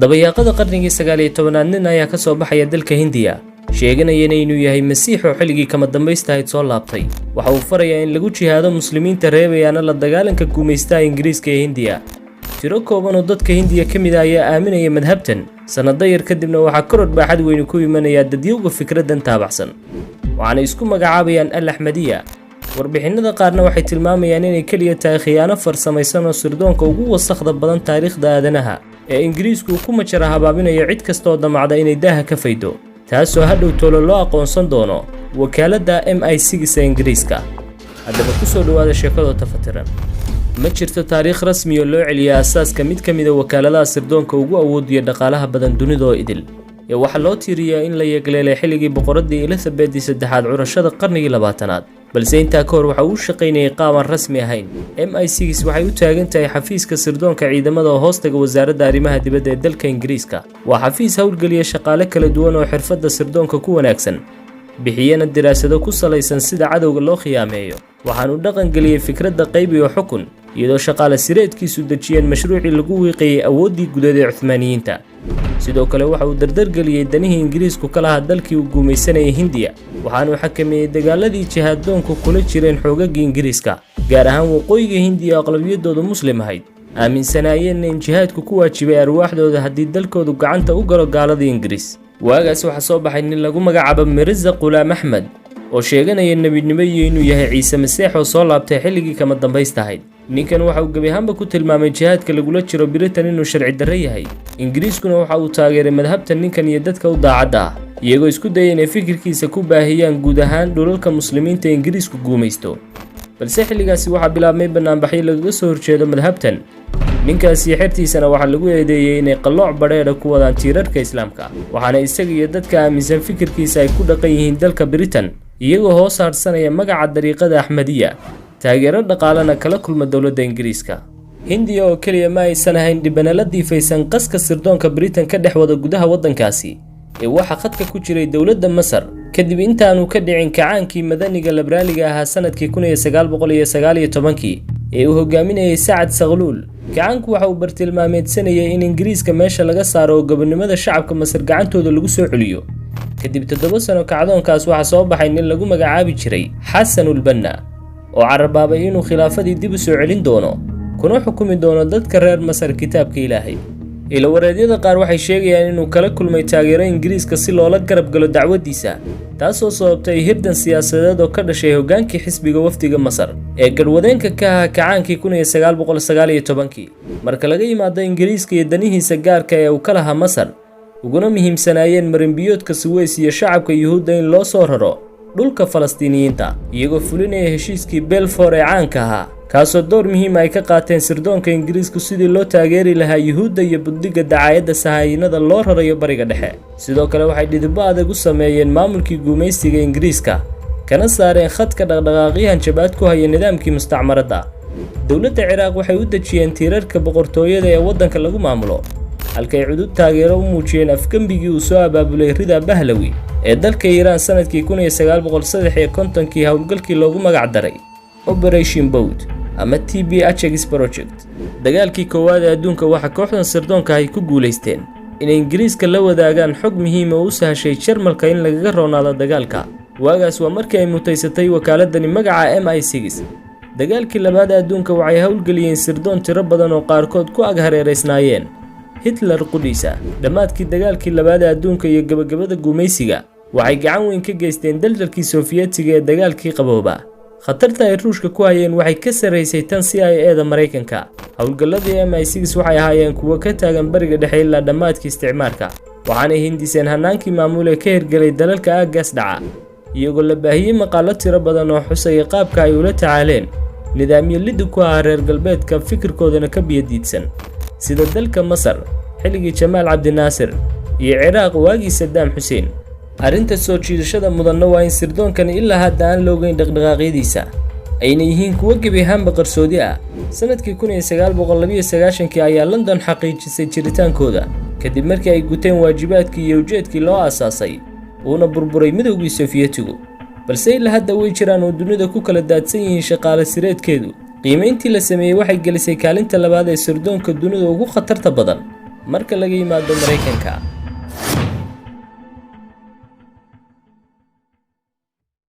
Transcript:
dabayaaqada qarnigii 19aad nin ayaa ka soo baxaya dalka Hindiya sheeganayana inuu yahay masiix oo xilligii kama dambaysta soo laabtay waxa uu farayaa in lagu jihaado muslimiinta reebayana la dagaalanka guumaystaha Ingiriiska ee Hindiya tiro kooban oo dadka Hindiya kamid ah ayaa aaminaya madhabtan sanado yar kadibna waxa koror baaxad weyn ku imanaya dadyowga fikradan taabacsan waxaana isku magacaabayaan al-Ahmadiyya warbixinada qaarna waxay tilmaamayaan inay kaliya tahay khiyaano farsamaysan oo sirdoonka ugu wasakhda badan taariikhda aadanaha ee Ingiriisku ku majara habaabinaya cid kasta oo damacda inay daaha ka faydo taasoo hadhow tolo loo aqoonsan doono wakaaladda MI6 ee Ingiriiska haddaba ku soo dhawaada sheekada tafatiran ma jirto taariikh rasmi oo loo celiyo asaaska mid kamid ah wakaaladaha sirdoonka ugu awoodiya dhaqaalaha badan dunida oo idil ee waxa loo tiiriyaa in la yeegleelay xilligii boqoradii Elizabeth III curashada qarnigii 20aad balse intaa ka hor waxa uu shaqeynayay qaaban rasmi ahayn MI6 waxay u taagan tahay xafiiska sirdoonka ciidamada oo hoostaga wasaaradda arrimaha dibadda ee dalka Ingiriiska waa xafiis hawlgaliya shaqaale kala duwan oo xirfadda sirdoonka ku wanaagsan bixiyana diraasado ku salaysan sida cadawga loo khiyaameeyo waxaan u dhaqan galiyay fikradda qayb iyo xukun iyadoo shaqaale sireedkiisu dejiyeen mashruuci lagu wiiqayay awoodii gudaha ee Uthmaaniyiinta sidoo kale waxa uu dardar galiyay danihii Ingiriisku ka lahaa dalkii uu guumaysanayay Hindiya waxaanu xakameeyay dagaaladii jihaaddoonku kula jireen xoogagii Ingiriiska gaar ahaan waqooyiga Hindiya aqlabiyadoodu muslim ahayd aaminsanaayeen in jihaadku ku waajibay arwaaxdooda haddii dalkoodu gacanta u galo gaaladii Ingiriis waagaas waxa soo baxay nin lagu magacaabo Mirza Ghulam Ahmad oo sheeganaya nabinimo iyo inuu yahay Ciise Masiix oo soo laabtay xilligii kama dambaysta ahayd ninkan waxa uu gabi ahaanba ku tilmaamay jihaadka lagula jiro Britain inuu sharci darro yahay Ingiriiskuna waxa uu taageeray madhabta ninkan iyo dadka u daacadda ah iyagoo isku dayay inay fikirkiisa ku baahiyaan guud ahaan dhulalka muslimiinta ee Ingiriisku guumaysto balse xilligaasi waxa bilaabmay banaanbaxyo lagaga soo horjeedo madhabtan ninkaasi xirtiisana waxa lagu eedeeyay inay qalooc badheedha ku wadaan tiirarka islaamka waxaana isaga iyo dadka aaminsan fikirkiisa ay ku dhaqan yihiin dalka Britain iyagoo hoos saarsanaya magaca dariiqada Ahmadiyya taageero dhaqaalana kala kulma dawladda Ingiriiska Hindiya oo kaliya ma aysan ahayn dhibanala diifaysan qaska sirdoonka Britain ka dhex wada gudaha waddankaasi ee waxa khadka ku jiray dawladda Masar kadib intaanu ka dhicin kacaankii madaniga libraaliga ahaa sanadkii 1919 ee uu hogaaminayay Saad Saghluul kacaanku waxa uu bartilmaameedsanayay in Ingiriiska meesha laga saaro gobonimada shacabka Masar gacantooda lagu soo celiyo kadib 7 sano kacdoonkaas waxa soo baxay nin lagu magacaabi jiray Xasanul Banna oo carabaabay inuu khilaafadii dib u soo celin doono kuna xukumi doono dadka reer Masar kitaabka Ilaahay ila wareedyada qaar waxay sheegayaan inuu kala kulmay taageero Ingiriiska si loola garab galo dacwadiisa taasoo sababtay hirdan siyaasadeed oo ka dhashay hogaankii xisbiga wafdiga Masar ee garwadeenka ka ahaa kacaankii 1919 marka laga yimaado Ingiriiska iyo danihiisa gaarka ee uu ka lahaa Masar uguna muhiimsanaayeen marinbiyoodka Suez iyo shacabka Yuhuudda in loo soo raro dhulka Falastiiniyiinta iyagoo fulinaya heshiiskii Balfour ee caanka ahaa kaasoo door muhiim ay ka qaateen sirdoonka Ingiriisku sidii loo taageeri lahaa Yuhuudda iyo buddiga dacaayadda sahaayinada loo rarayo bariga dhexe sidoo kale waxay dhidibbo adag u sameeyeen maamulkii guumaysiga Ingiriiska kana saareen khadka dhaqdhaqaaqyahan jabaad ku haya nidaamkii mustacmaradda dawladda Ciraaq waxay u dejiyeen tiirarka boqortooyada ee waddanka lagu maamulo halkay cudud taageero u muujiyeen afgambigii uu soo abaabulay Rida Pahlavi ee dalka Iran sanadkii 1953 hawlgalkii loogu magac daray Operation Boat ama TBHX project dagaalkii koowaad ee adduunka waxa kooxdan sirdoonka ay ku guuleysteen in Ingiriiska la wadaagaan xog muhiim ah oo u sahashay Jarmalka in lagaga roonaado dagaalka waagaas waa markii ay mutaysatay wakaaladani magaca MI6 dagaalkii labaad ee adduunka waxay hawlgeliyeen sirdoon tiro badan oo qaarkood ku ag hareereysnaayeen Hitler qudhiisa dhamaadkii dagaalkii labaad ee adduunka iyo gabagabada guumaysiga waxay gacan weyn ka geysteen dalkii Sofiyeetiga ee dagaalkii qabooba khatarta ay Ruushka ku hayeen waxay ka sareysay tan CIA-da Mareykanka hawlgalladii MI6 waxay ahaayeen kuwa ka taagan bariga dhexe ilaa dhamaadkii isticmaalka waxaana hindiseen hanaankii maamul ee ka hirgelay dalalka aaggaas dhaca iyagoo la baahiyay maqaallo tiro badan oo xusaya qaabka ay ula tacaaleen nidaamyo lid ku ah reer galbeedka fikirkoodana ka biyadiidsan sida dalka Masar xilligii Jamaal Abdi Naasir iyo Ciraaq waagii Saddam Hussein arrinta soo jiidashada mudan waa in sirdoonkan ilaa hadda aan la ogeyn dhaqdhaqaaqyadiisa ayna yihiin kuwa gabi ahaanba qarsoodi ah sanadkii 1992 ayaa London xaqiijisay jiritaankooda kadib markii ay guteen waajibaadkii iyo ujeedkii loo aasaasay uuna burburay midowgii Sofiyeetigu balse ilaa hadda way jiraan oo dunida ku kala daadsan yihiin shaqaale sireedkeedu qiimeyntii la sameeyay waxay gelisay kaalinta labaad ee sirdoonka dunida ugu khatarta badan marka laga yimaado Mareykanka